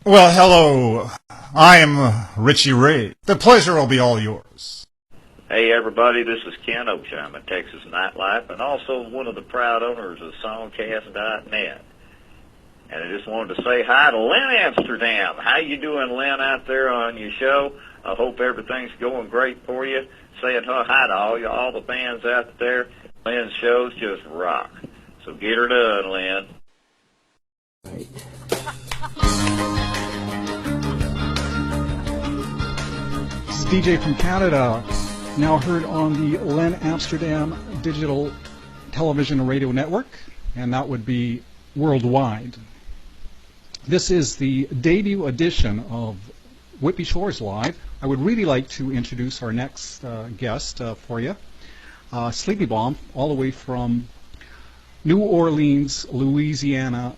Well, hello. I am Richie Ray. The pleasure will be all yours. Hey everybody, this is CANUCK. I'm a Texas Nightlife and also one of the proud owners of Songcast.net. And I just wanted to say hi to Lynn Amsterdam. How you doing, Lynn, out there on your show? I hope everything's going great for you. Saying hi to all the fans out there. Lynn's shows just rock. So get her done, Lynn. This is DJ from Canada, now heard on the Len Amsterdam Digital Television and Radio Network, and that would be worldwide. This is the debut edition of Whitby Shores Live. I would really like to introduce our next guest for you, Sleepy Bomb, all the way from New Orleans, Louisiana,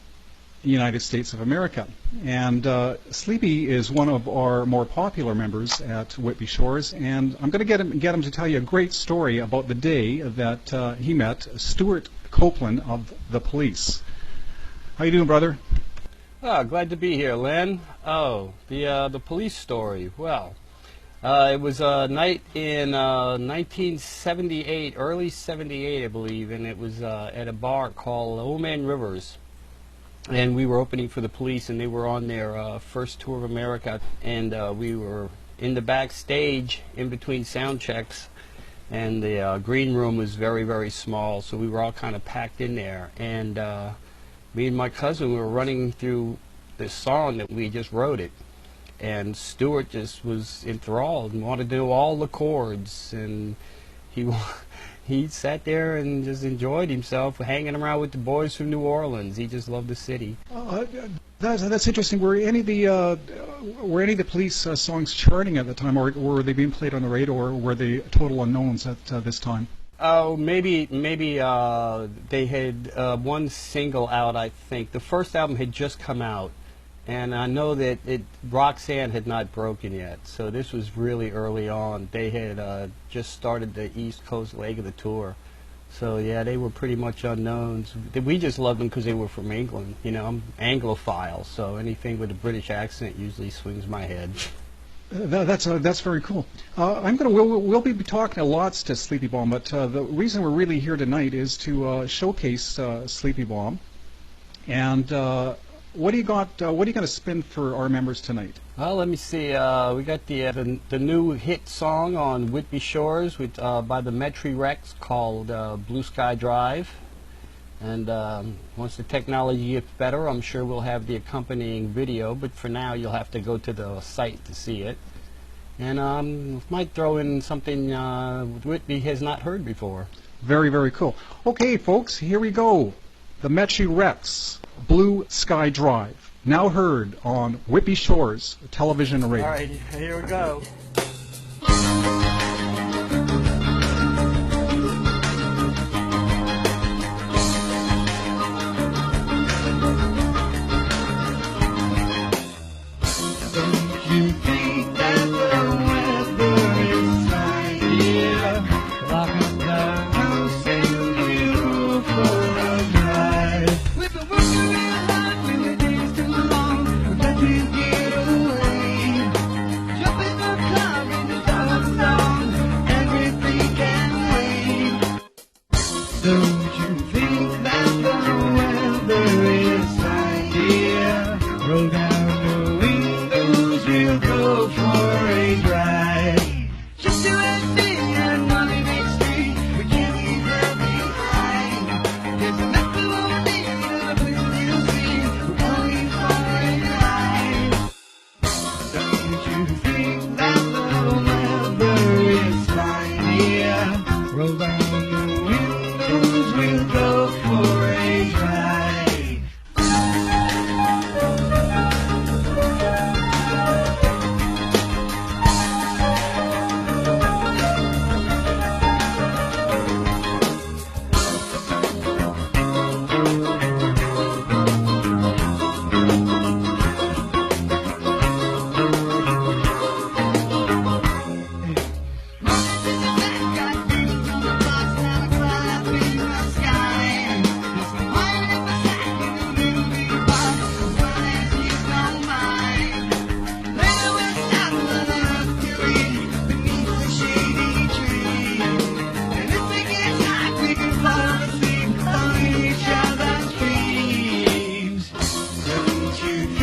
United States of America. And Sleepy is one of our more popular members at Whitby Shores, and I'm going to get him to tell you a great story about the day that he met Stuart Copeland of the Police. How you doing, brother? Oh, glad to be here, Len. Oh, the police story. Well, it was a night in 1978, early 78, I believe, and it was at a bar called Old Man Rivers. And we were opening for the Police, and they were on their first tour of America, and we were in the backstage in between sound checks, and the green room was very, very small, so we were all kind of packed in there. And me and my cousin were running through this song that we just wrote it, and Stuart just was enthralled and wanted to know all the chords, and he sat there and just enjoyed himself hanging around with the boys from New Orleans. He just loved the city. That's interesting. Were any of the Police songs charting at the time, or were they being played on the radio, or were they total unknowns at this time? Oh, maybe they had one single out, I think. The first album had just come out, and I know that Roxanne had not broken yet, so this was really early on. They had just started the East Coast leg of the tour. So yeah, they were pretty much unknowns. We just loved them because they were from England. You know, I'm Anglophile, so anything with a British accent usually swings my head. That's very cool. We'll be talking a lot to Sleepy Bomb, but the reason we're really here tonight is to showcase Sleepy Bomb. And what do you got? What are you going to spin for our members tonight? Well, let me see. We got the new hit song on Whitby Shores by the Metri Rex called Blue Sky Drive. And once the technology gets better, I'm sure we'll have the accompanying video, but for now you'll have to go to the site to see it. And might throw in something Whitby has not heard before. Very, very cool. Okay, folks, here we go. The Metri Rex, Blue Sky Drive, now heard on Whitby Shores Television and Radio. All right, here we go. Jump in the car.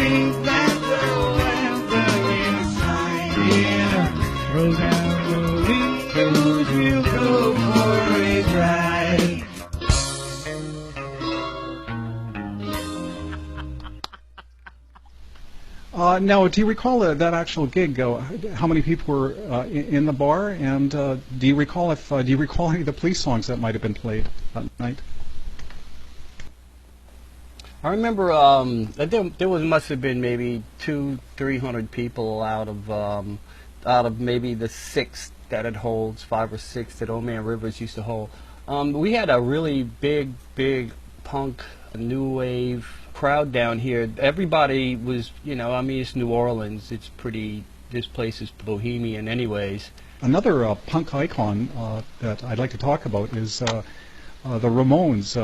think that the weather is fine. Roll down the windows, we'll go for a drive. Now, do you recall that actual gig? How many people were in the bar, and do you recall any of the police songs that might have been played that night? I remember there must have been maybe 200-300 people out of maybe the 6 that it holds, 5 or 6 that Old Man Rivers used to hold. We had a really big punk new wave crowd down here. Everybody was, I mean, it's New Orleans. This place is bohemian anyways. Another punk icon that I'd like to talk about is the Ramones.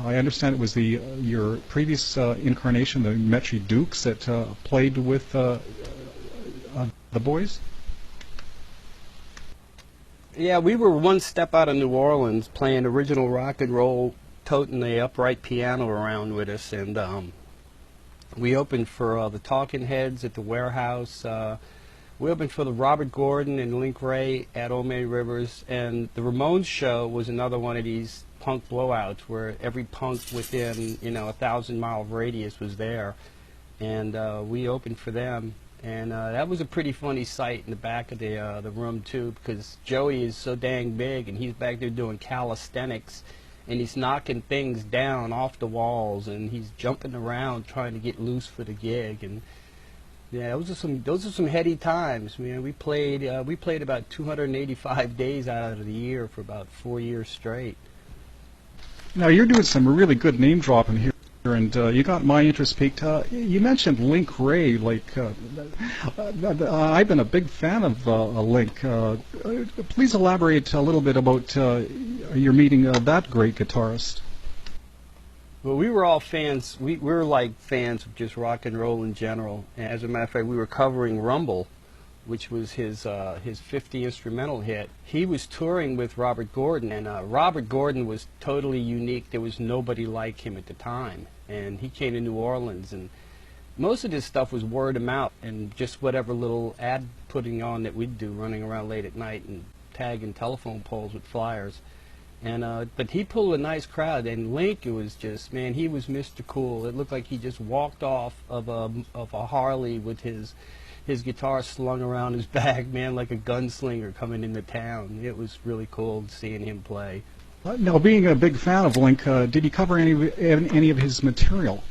I understand it was your previous incarnation, the Metri Dukes, that played with the boys. Yeah, we were one step out of New Orleans playing original rock and roll, toting the upright piano around with us, and we opened for the Talking Heads at the Warehouse. We opened for the Robert Gordon and Link Ray at Old Man Rivers, and the Ramones show was another one of these punk blowouts where every punk within 1,000-mile radius was there, and we opened for them. And that was a pretty funny sight in the back of the room too, because Joey is so dang big, and he's back there doing calisthenics, and he's knocking things down off the walls, and he's jumping around trying to get loose for the gig. And yeah, those are some heady times, man. We played about 285 days out of the year for about 4 years straight. Now you're doing some really good name dropping here, and you got my interest peaked. You mentioned Link Ray. I've been a big fan of Link. Please elaborate a little bit about your meeting that great guitarist. Well, we were all fans. We were like fans of just rock and roll in general. As a matter of fact, we were covering Rumble, which was his 50 instrumental hit. He was touring with Robert Gordon, and Robert Gordon was totally unique. There was nobody like him at the time, and he came to New Orleans, and most of this stuff was word of mouth and just whatever little ad putting on that we'd do, running around late at night and tagging telephone poles with flyers. And but he pulled a nice crowd, and Link, it was just, man, he was Mr. Cool. It looked like he just walked off of a Harley with his guitar slung around his back, man, like a gunslinger coming into town. It was really cool seeing him play. Now, being a big fan of Link, did you cover any of his material?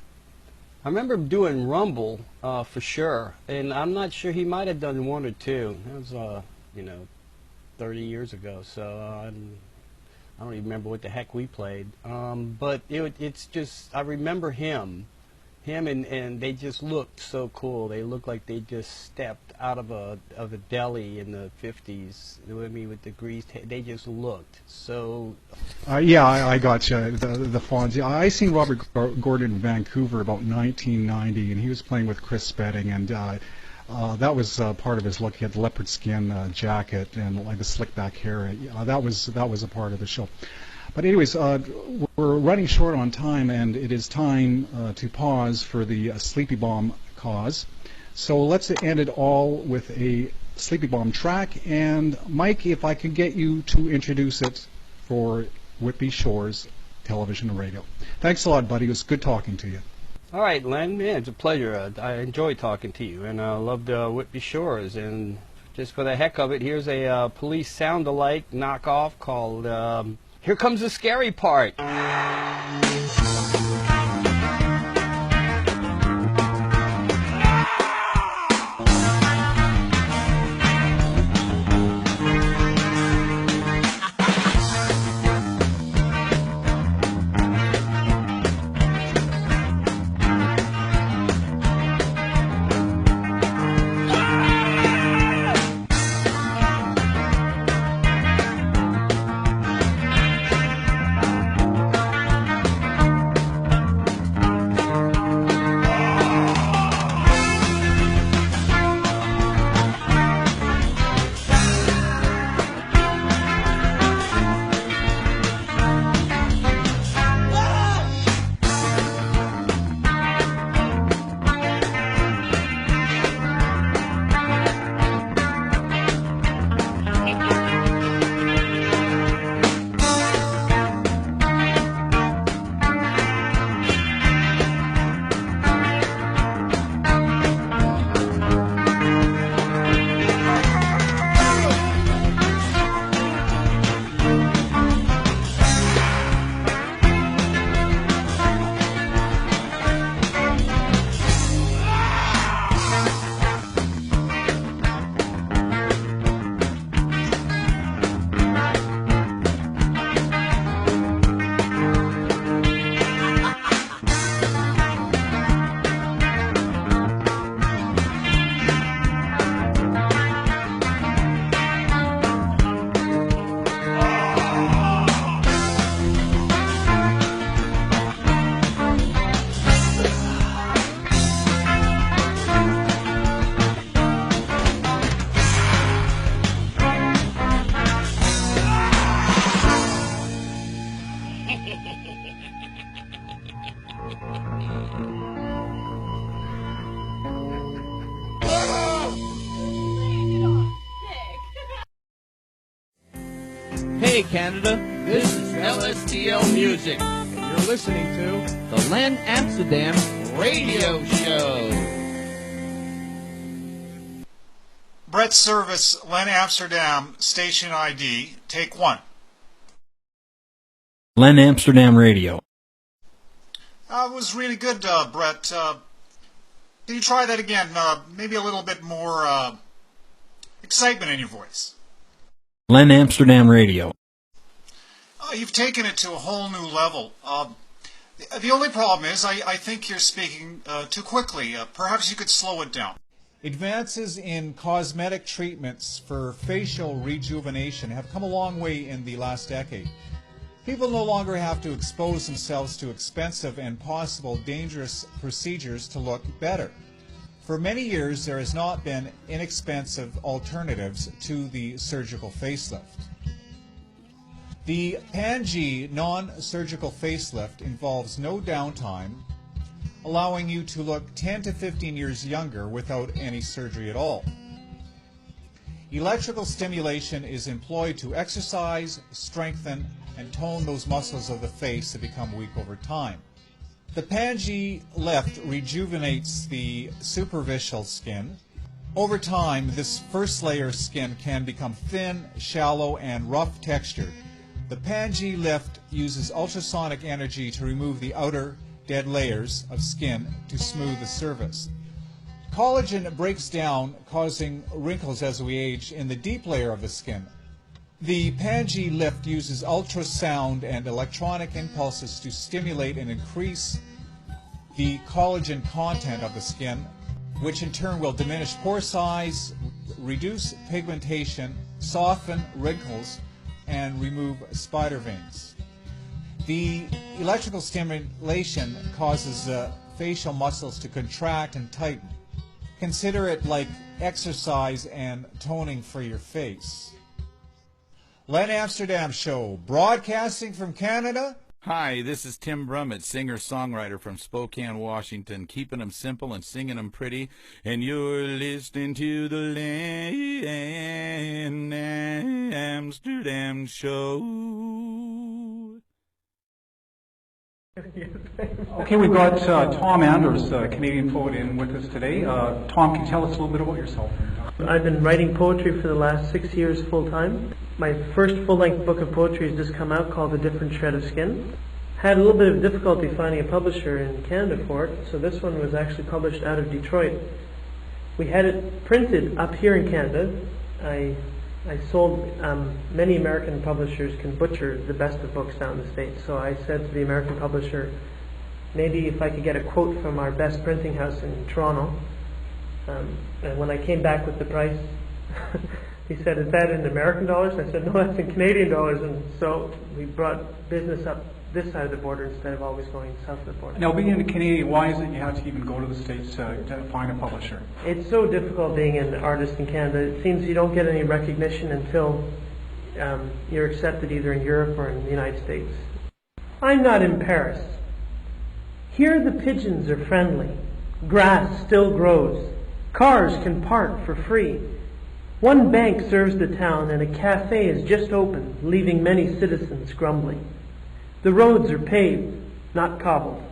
I remember him doing Rumble for sure, and I'm not sure, he might have done 1 or 2. That was 30 years ago, so I don't even remember what the heck we played. But it's just, I remember him and they just looked so cool. They looked like they just stepped out of a deli in the 50s. You know what I mean, with the greased hair. They just looked so. Yeah, I got you. The Fonz. I seen Robert Gordon in Vancouver about 1990, and he was playing with Chris Spedding, and that was part of his look. He had the leopard skin jacket and like the slick back hair. That was a part of the show. But anyways, we're running short on time, and it is time to pause for the Sleepy Bomb cause. So let's end it all with a Sleepy Bomb track. And Mike, if I could get you to introduce it for Whitby Shores Television and Radio. Thanks a lot, buddy. It was good talking to you. All right, Len. Yeah, it's a pleasure. I enjoy talking to you, and I loved Whitby Shores. And just for the heck of it, here's a police sound-alike knockoff called Here Comes the Scary Part. Hey Canada, this is LSTL Music, and you're listening to the Len Amsterdam Radio Show. Brett Service, Len Amsterdam, station ID, take 1. Len Amsterdam Radio. It was really good, Brett. Can you try that again? Maybe a little bit more excitement in your voice. Len Amsterdam Radio. You've taken it to a whole new level. The only problem is I think you're speaking too quickly. Perhaps you could slow it down. Advances in cosmetic treatments for facial rejuvenation have come a long way in the last decade. People no longer have to expose themselves to expensive and possible dangerous procedures to look better. For many years, there has not been inexpensive alternatives to the surgical facelift. The Pangea non-surgical facelift involves no downtime, allowing you to look 10 to 15 years younger without any surgery at all. Electrical stimulation is employed to exercise, strengthen, and tone those muscles of the face that become weak over time. The Pangea lift rejuvenates the superficial skin. Over time, this first layer of skin can become thin, shallow, and rough textured. The Pangea lift uses ultrasonic energy to remove the outer dead layers of skin to smooth the surface. Collagen breaks down, causing wrinkles as we age in the deep layer of the skin. The Pangea lift uses ultrasound and electronic impulses to stimulate and increase the collagen content of the skin, which in turn will diminish pore size, reduce pigmentation, soften wrinkles, and remove spider veins. The electrical stimulation causes the facial muscles to contract and tighten. Consider it like exercise and toning for your face. Len Amsterdam Show, broadcasting from Canada. Hi, this is Tim Brummett, singer-songwriter from Spokane, Washington, keeping them simple and singing them pretty. And you're listening to the Len Amsterdam Show. Okay, we've got Tom Anders, Canadian poet, in with us today. Tom, can you tell us a little bit about yourself? I've been writing poetry for the last 6 years full-time. My first full-length book of poetry has just come out called A Different Shred of Skin. Had a little bit of difficulty finding a publisher in Canada for it, so this one was actually published out of Detroit. We had it printed up here in Canada. I sold, many American publishers can butcher the best of books down in the States, so I said to the American publisher, maybe if I could get a quote from our best printing house in Toronto. And when I came back with the price, he said, is that in American dollars? I said, no, that's in Canadian dollars. And so we brought business up this side of the border instead of always going south of the border. Now, being a Canadian, why is it you have to even go to the States to find a publisher? It's so difficult being an artist in Canada. It seems you don't get any recognition until you're accepted either in Europe or in the United States. I'm not in Paris. Here the pigeons are friendly. Grass still grows. Cars can park for free. One bank serves the town and a cafe is just opened, leaving many citizens grumbling. The roads are paved, not cobbled.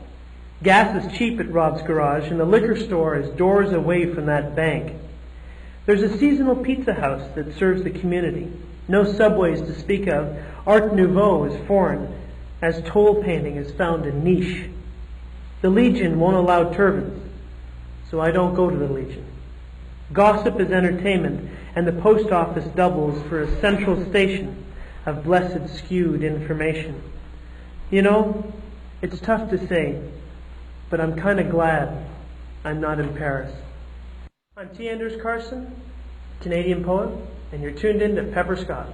Gas is cheap at Rob's Garage and the liquor store is doors away from that bank. There's a seasonal pizza house that serves the community. No subways to speak of. Art Nouveau is foreign, as toll painting is found a niche. The Legion won't allow turbans, so I don't go to the Legion. Gossip is entertainment, and the post office doubles for a central station of blessed skewed information. You know, it's tough to say, but I'm kind of glad I'm not in Paris. I'm T. Anders Carson, Canadian poet, and you're tuned in to Pepper Scott.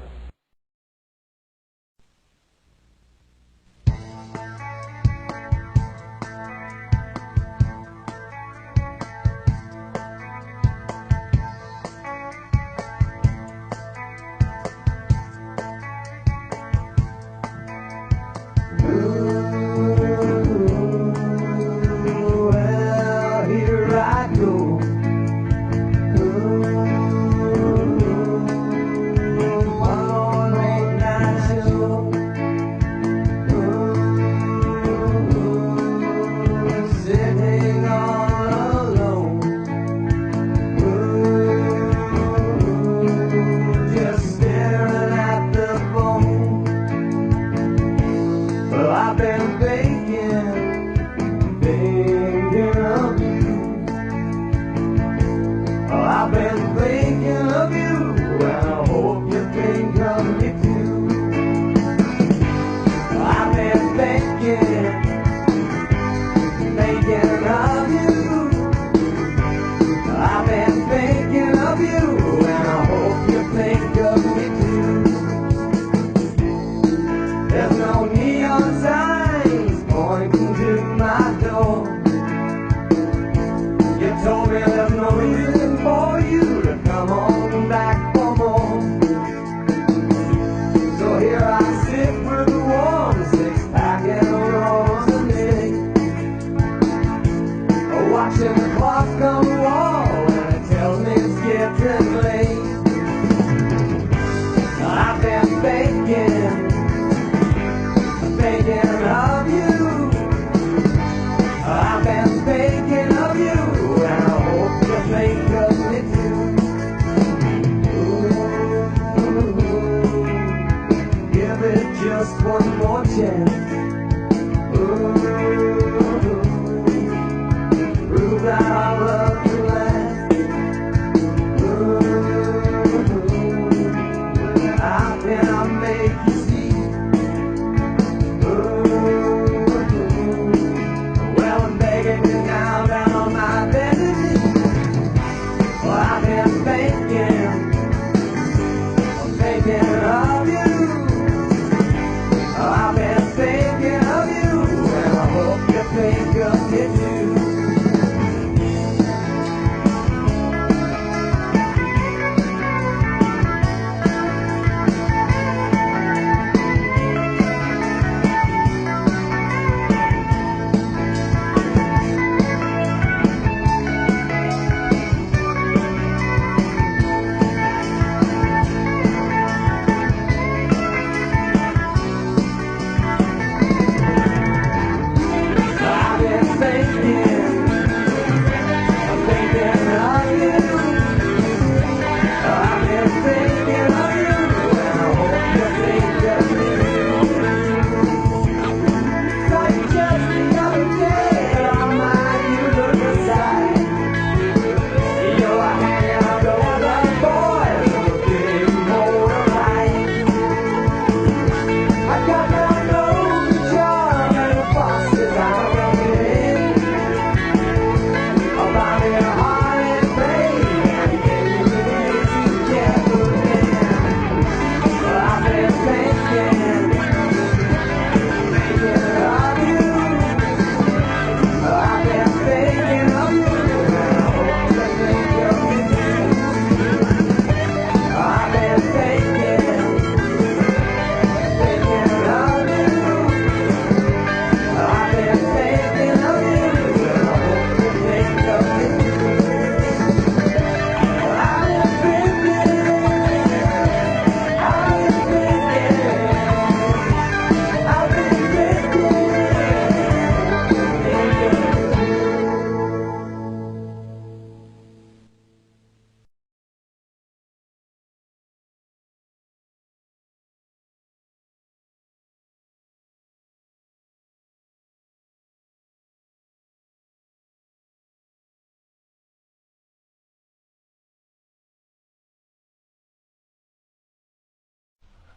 One I've been thinking of you, and I hope you think of me too. I've been thinking of you. I've been thinking of you, and I hope you think of me too. There's no neon signs pointing to my door. You told me there's no reason for you to come on back for more. So here I sit with a warm six-pack and a rose of me, watching the clock on the wall, and it tells me it's getting late. I've been thinking of you. I've been thinking of you, and I hope you think of me too. Ooh, give it just one more chance. Ooh, prove that our love can last. Ooh, how can I make you see? Well, I'm begging you now down on my bended knee. Well, I've been thinking of you. I've been thinking of you, and I hope you think of me too.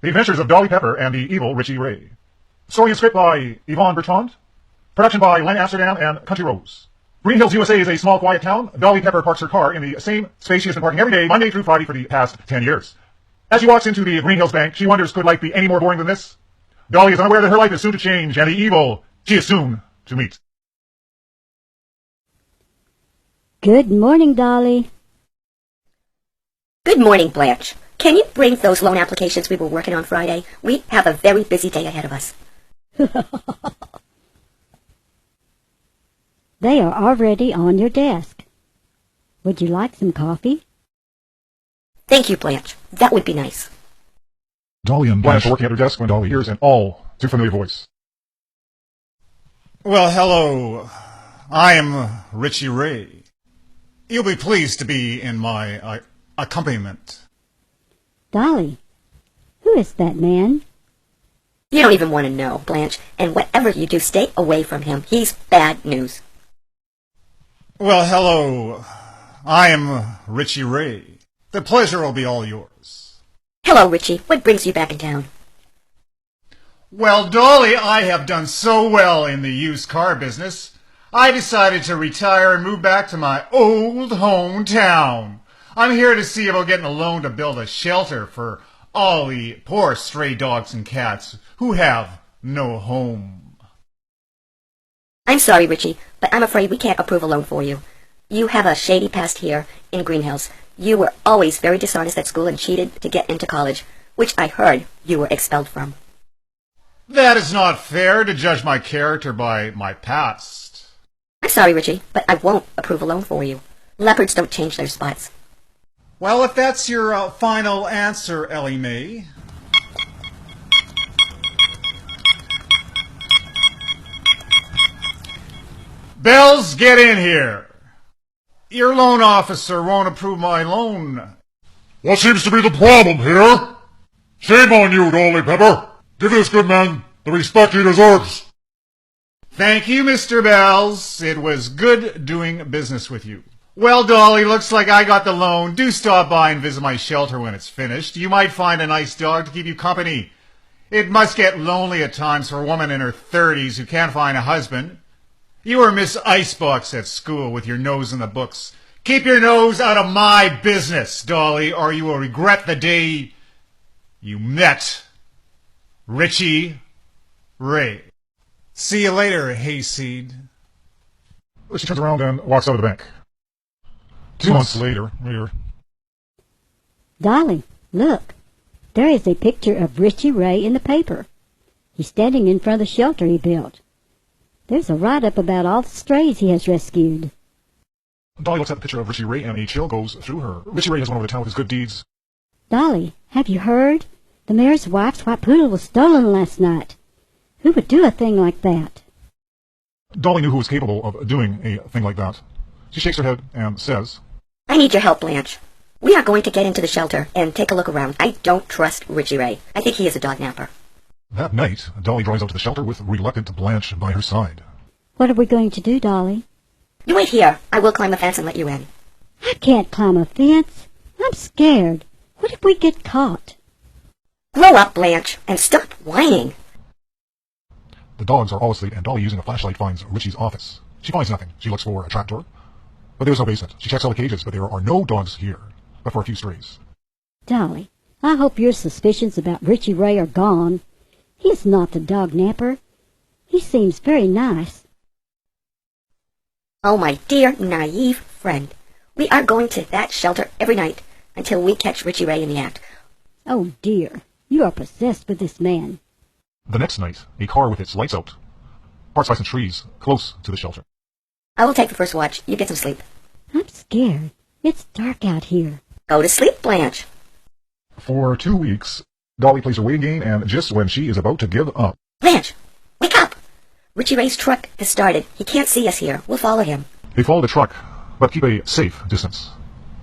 The Adventures of Dolly Pepper and the Evil Richie Ray. Story and script by Yvonne Bertrand. Production by Len Amsterdam and Country Rose. Green Hills, USA is a small, quiet town. Dolly Pepper parks her car in the same space she has been parking every day, Monday through Friday for the past 10 years. As she walks into the Green Hills Bank, she wonders, could life be any more boring than this? Dolly is unaware that her life is soon to change, and the evil she is soon to meet. Good morning, Dolly. Good morning, Blanche. Can you bring those loan applications we were working on Friday? We have a very busy day ahead of us. They are already on your desk. Would you like some coffee? Thank you, Blanche. That would be nice. Dolly and Blanche are working at her desk when Dolly hears an all too familiar voice. Well, hello. I am Richie Ray. You'll be pleased to be in my accompaniment. Dolly, who is that man? You don't even want to know, Blanche, and whatever you do, stay away from him. He's bad news. Well, hello. I am Richie Ray. The pleasure will be all yours. Hello, Richie. What brings you back in town? Well, Dolly, I have done so well in the used car business. I decided to retire and move back to my old hometown. I'm here to see about getting a loan to build a shelter for all the poor stray dogs and cats who have no home. I'm sorry, Richie, but I'm afraid we can't approve a loan for you. You have a shady past here in Green Hills. You were always very dishonest at school and cheated to get into college, which I heard you were expelled from. That is not fair to judge my character by my past. I'm sorry, Richie, but I won't approve a loan for you. Leopards don't change their spots. Well, if that's your final answer, Ellie Mae. Bells, get in here. Your loan officer won't approve my loan. What seems to be the problem here? Shame on you, Dolly Pepper. Give this good man the respect he deserves. Thank you, Mr. Bells. It was good doing business with you. Well, Dolly, looks like I got the loan. Do stop by and visit my shelter when it's finished. You might find a nice dog to keep you company. It must get lonely at times for a woman in her 30s who can't find a husband. You were Miss Icebox at school with your nose in the books. Keep your nose out of my business, Dolly, or you will regret the day you met Richie Ray. See you later, Hayseed. She turns around and walks out of the bank. 2 months later, Dolly, look. There is a picture of Richie Ray in the paper. He's standing in front of the shelter he built. There's a write-up about all the strays he has rescued. Dolly looks at the picture of Richie Ray and a chill goes through her. Richie Ray has won over the town with his good deeds. Dolly, have you heard? The mayor's wife's white poodle was stolen last night. Who would do a thing like that? Dolly knew who was capable of doing a thing like that. She shakes her head and says, I need your help, Blanche. We are going to get into the shelter and take a look around. I don't trust Richie Ray. I think he is a dog napper. That night, Dolly drives out to the shelter with reluctant Blanche by her side. What are we going to do, Dolly? You wait here. I will climb the fence and let you in. I can't climb a fence. I'm scared. What if we get caught? Grow up, Blanche, and stop whining. The dogs are all asleep, and Dolly, using a flashlight, finds Richie's office. She finds nothing. She looks for a trapdoor, but there's no basement. She checks all the cages, but there are no dogs here, but for a few strays. Dolly, I hope your suspicions about Richie Ray are gone. He is not the dog napper. He seems very nice. Oh, my dear, naive friend. We are going to that shelter every night until we catch Richie Ray in the act. Oh, dear. You are possessed with this man. The next night, a car with its lights out parks by some trees close to the shelter. I will take the first watch. You get some sleep. I'm scared. It's dark out here. Go to sleep, Blanche. For 2 weeks, Dolly plays her waiting game, and just when she is about to give up... Blanche, wake up! Richie Ray's truck has started. He can't see us here. We'll follow him. They follow the truck, but keep a safe distance.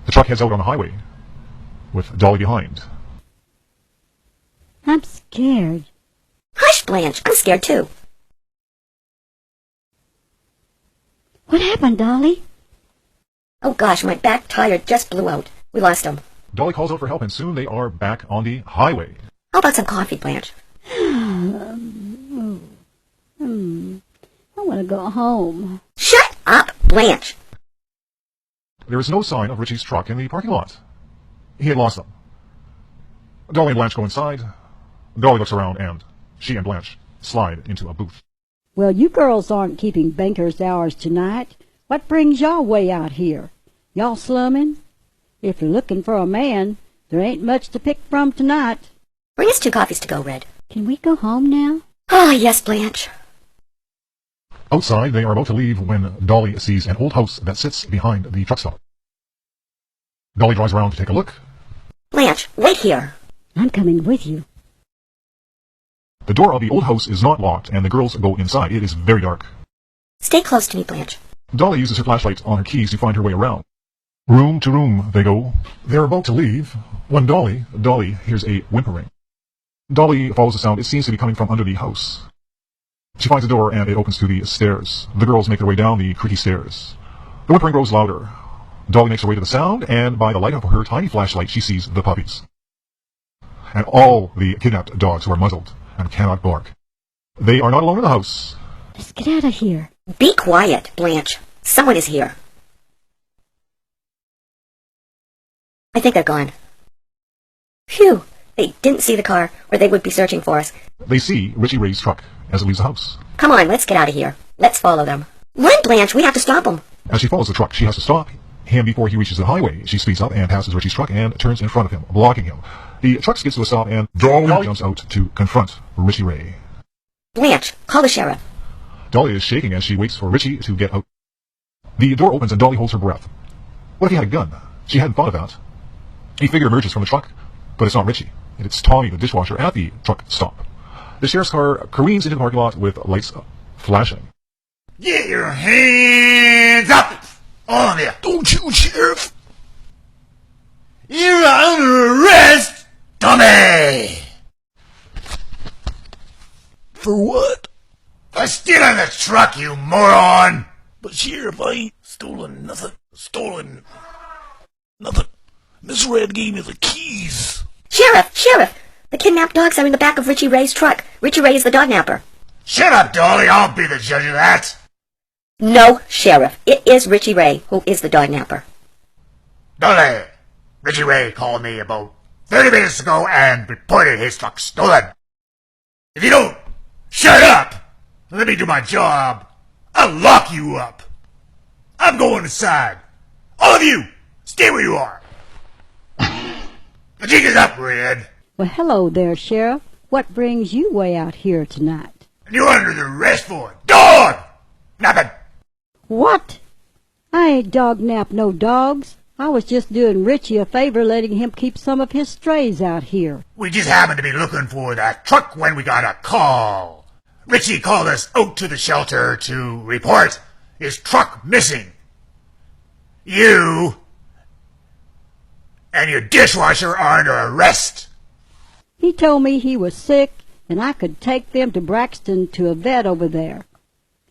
The truck heads out on the highway, with Dolly behind. I'm scared. Hush, Blanche. I'm scared, too. What happened, Dolly? Oh, gosh, my back tire just blew out. We lost him. Dolly calls out for help, and soon they are back on the highway. How about some coffee, Blanche? I want to go home. Shut up, Blanche. There is no sign of Richie's truck in the parking lot. He had lost them. Dolly and Blanche go inside. Dolly looks around, and she and Blanche slide into a booth. Well, you girls aren't keeping banker's hours tonight. What brings y'all way out here? Y'all slumming? If you're looking for a man, there ain't much to pick from tonight. Bring us 2 coffees to go, Red. Can we go home now? Oh, yes, Blanche. Outside, they are about to leave when Dolly sees an old house that sits behind the truck stop. Dolly drives around to take a look. Blanche, wait here. I'm coming with you. The door of the old house is not locked, and the girls go inside. It is very dark. Stay close to me, Blanche. Dolly uses her flashlight on her keys to find her way around. Room to room they go. They're about to leave when Dolly hears a whimpering. Dolly follows the sound. It seems to be coming from under the house. She finds a door, and it opens to the stairs. The girls make their way down the creaky stairs. The whimpering grows louder. Dolly makes her way to the sound, and by the light of her tiny flashlight, she sees the puppies. And all the kidnapped dogs who are muzzled and cannot bark. They are not alone in the house. Let's get out of here. Be quiet, Blanche. Someone is here. I think they're gone. Phew! They didn't see the car, or they would be searching for us. They see Richie Ray's truck as it leaves the house. Come on, let's get out of here. Let's follow them. Run, Blanche, we have to stop them. As she follows the truck, she has to stop him before he reaches the highway. She speeds up and passes Richie's truck and turns in front of him, blocking him. The truck skids to a stop and Dolly jumps out to confront Richie Ray. Blanche, call the sheriff. Dolly is shaking as she waits for Richie to get out. The door opens and Dolly holds her breath. What if he had a gun? She hadn't thought of that. A figure emerges from the truck, but it's not Richie. It's Tommy, the dishwasher, at the truck stop. The sheriff's car careens into the parking lot with lights flashing. Get your hands up! All of you! Don't shoot, Sheriff! You're under arrest, dummy! For what? For stealing the truck, you moron! But Sheriff, I ain't stolen nothing. Stolen nothing. Miss Red gave me the keys. Sheriff! The kidnapped dogs are in the back of Richie Ray's truck. Richie Ray is the dog napper. Shut up, Dolly. I'll be the judge of that. No, Sheriff. It is Richie Ray who is the dog napper. Dolly, Richie Ray called me about 30 minutes ago and reported his truck stolen. If you don't shut up, let me do my job, I'll lock you up. I'm going inside. All of you, stay where you are. The jig is up, Red. Well, hello there, Sheriff. What brings you way out here tonight? And you're under the arrest for dog napping. What? I ain't dog nap no dogs. I was just doing Richie a favor letting him keep some of his strays out here. We just happened to be looking for that truck when we got a call. Richie called us out to the shelter to report his truck missing. You and your dishwasher are under arrest. He told me he was sick and I could take them to Braxton to a vet over there.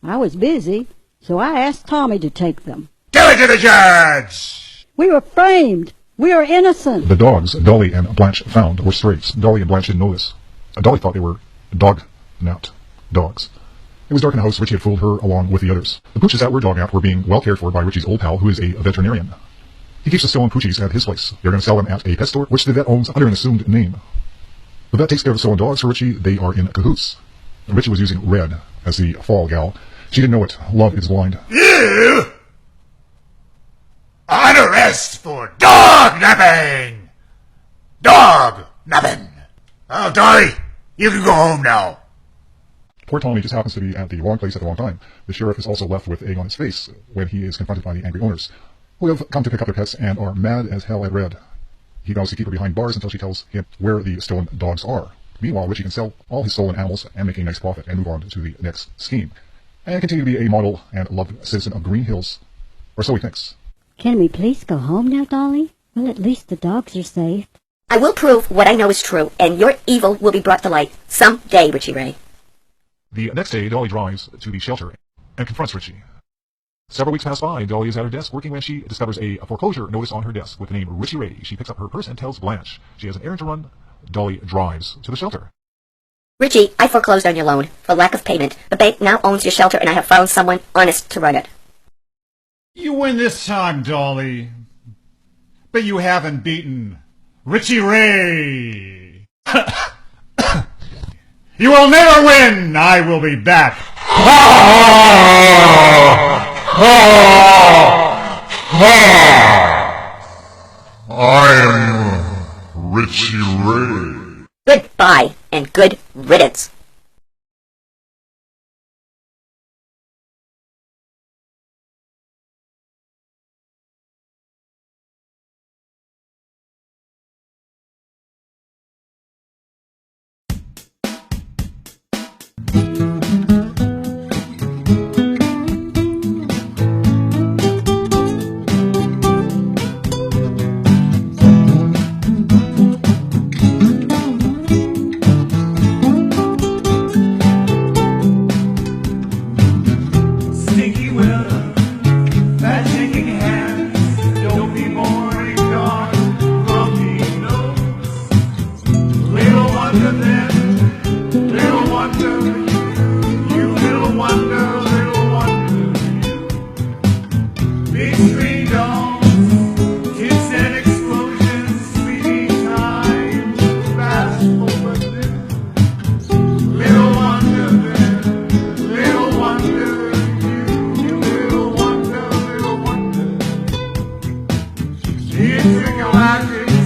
I was busy, so I asked Tommy to take them. Tell it to the judge! We were framed. We are innocent. The dogs Dolly and Blanche found were strays. Dolly and Blanche didn't know this. Dolly thought they were dog-napped dogs. It was dark in the house. Richie had fooled her along with the others. The pooches that were dog-napped were being well cared for by Richie's old pal, who is a veterinarian. He keeps the stolen poochies at his place. They're going to sell them at a pet store, which the vet owns under an assumed name. The vet takes care of the stolen dogs for Richie. They are in cahoots. Richie was using Red as the fall gal. She didn't know it. Love is blind. You are under arrest for dog napping! Dog napping! Oh, Dolly, you can go home now. Poor Tommy just happens to be at the wrong place at the wrong time. The sheriff is also left with egg on his face when he is confronted by the angry owners, who have come to pick up their pets and are mad as hell at Red. He vows to keep her behind bars until she tells him where the stolen dogs are. Meanwhile, Richie can sell all his stolen animals and make a nice profit and move on to the next scheme, and continue to be a model and loved citizen of Green Hills, or so he thinks. Can we please go home now, Dolly? Well, at least the dogs are safe. I will prove what I know is true, and your evil will be brought to light some day, Richie Ray. The next day, Dolly drives to the shelter and confronts Richie. Several weeks pass by. Dolly is at her desk working when she discovers a foreclosure notice on her desk with the name Richie Ray. She picks up her purse and tells Blanche she has an errand to run. Dolly drives to the shelter. Richie, I foreclosed on your loan for lack of payment. The bank now owns your shelter, and I have found someone honest to run it. You win this time, Dolly. But you haven't beaten Richie Ray. You will never win. I will be back. I am Richie Ray. Goodbye, and good riddance. It's a galactic